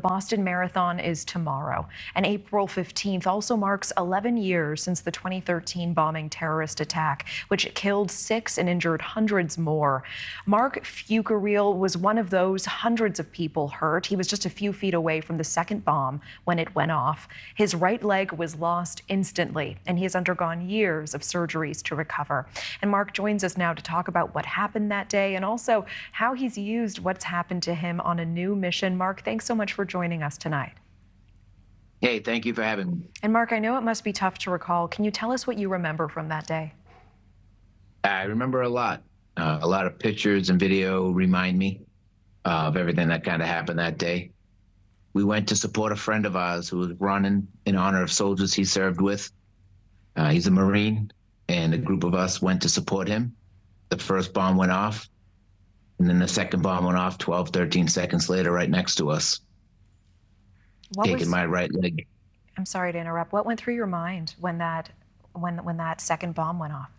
Boston Marathon is tomorrow, and April 15th also marks 11 years since the 2013 bombing terrorist attack, which killed 6 and injured hundreds more. Marc Fucarile was one of those hundreds of people hurt. He was just a few feet away from the second bomb when it went off. His right leg was lost instantly, and he has undergone years of surgeries to recover. And Marc joins us now to talk about what happened that day and also how he's used what's happened to him on a new mission. Marc, thanks so much for joining us tonight. Hey, thank you for having me. And Marc, I know it must be tough to recall. Can you tell us what you remember from that day? I remember a lot. A lot of pictures and video remind me of everything that kind of happened that day. We went to support a friend of ours who was running in honor of soldiers he served with. He's a Marine, and a group of us went to support him. The first bomb went off, and then the second bomb went off 12, 13 seconds later right next to us. Taking my right leg. I'm sorry to interrupt. What went through your mind when that second bomb went off?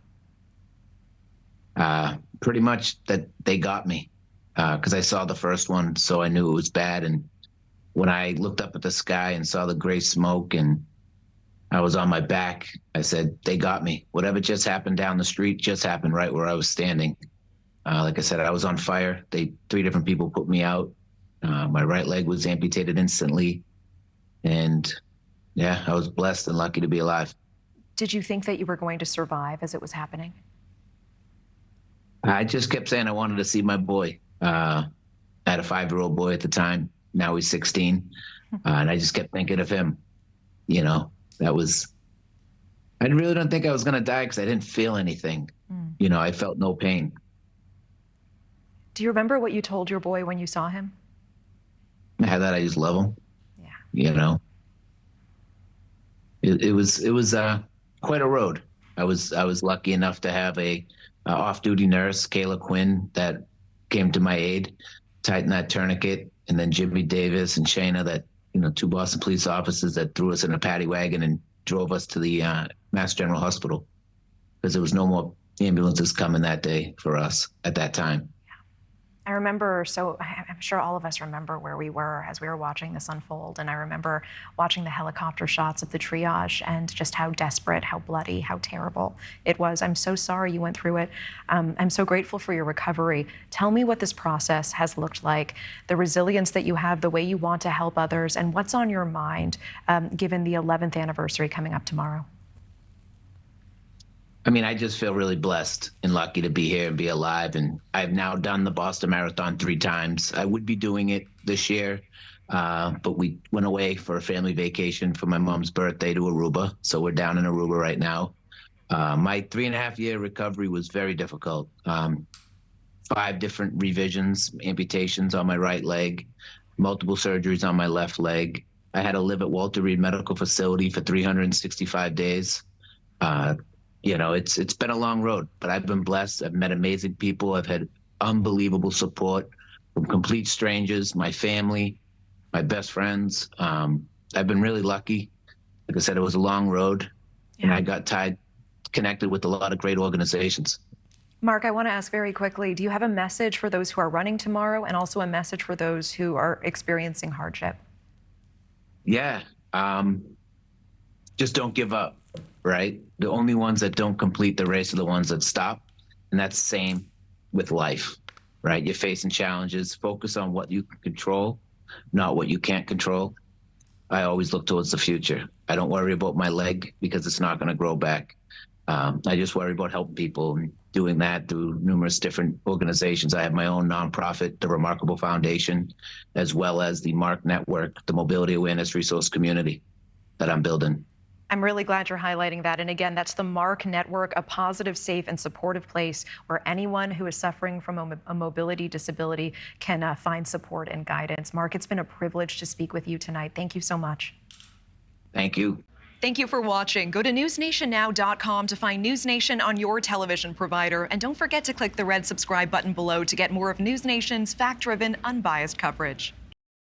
Pretty much that they got me, because I saw the first one, so I knew it was bad. And when I looked up at the sky and saw the gray smoke and I was on my back, I said, they got me. Whatever just happened down the street just happened right where I was standing. Like I said, I was on fire. 3 different people put me out. My right leg was amputated instantly. And yeah, I was blessed and lucky to be alive. Did you think that you were going to survive as it was happening? I just kept saying I wanted to see my boy. I had a 5-year-old boy at the time. Now he's 16. And I just kept thinking of him. You know, I really don't think I was going to die because I didn't feel anything. You know, I felt no pain. Do you remember what you told your boy when you saw him? That I just love him. Yeah. You know, it was quite a road. I was lucky enough to have a off-duty nurse, Kayla Quinn, that came to my aid, tightened that tourniquet, and then Jimmy Davis and Shayna, that 2 Boston police officers that threw us in a paddy wagon and drove us to the Mass General Hospital, because there was no more ambulances coming that day for us at that time. I remember, so I'm sure all of us remember where we were as we were watching this unfold. And I remember watching the helicopter shots of the triage and just how desperate, how bloody, how terrible it was. I'm so sorry you went through it. I'm so grateful for your recovery. Tell me what this process has looked like, the resilience that you have, the way you want to help others, and what's on your mind given the 11th anniversary coming up tomorrow. I mean, I just feel really blessed and lucky to be here and be alive. And I've now done the Boston Marathon 3 times. I would be doing it this year, but we went away for a family vacation for my mom's birthday to Aruba. So we're down in Aruba right now. My 3.5-year recovery was very difficult. 5 different revisions, amputations on my right leg, multiple surgeries on my left leg. I had to live at Walter Reed Medical Facility for 365 days. It's been a long road, but I've been blessed. I've met amazing people. I've had unbelievable support from complete strangers, my family, my best friends. I've been really lucky. Like I said, it was a long road, and I got connected with a lot of great organizations. Marc, I want to ask very quickly, do you have a message for those who are running tomorrow and also a message for those who are experiencing hardship? Yeah. Just don't give up. Right? The only ones that don't complete the race are the ones that stop. And that's the same with life, right? You're facing challenges. Focus on what you can control, not what you can't control. I always look towards the future. I don't worry about my leg because it's not going to grow back. I just worry about helping people and doing that through numerous different organizations. I have my own nonprofit, the Remarkable Foundation, as well as the MARC Network, the Mobility Awareness Resource Community that I'm building. I'm really glad you're highlighting that. And again, that's the MARC Network, a positive, safe, and supportive place where anyone who is suffering from a mobility disability can find support and guidance. Marc, it's been a privilege to speak with you tonight. Thank you so much. Thank you. Thank you for watching. Go to newsnationnow.com to find News Nation on your television provider. And don't forget to click the red subscribe button below to get more of News Nation's fact-driven, unbiased coverage.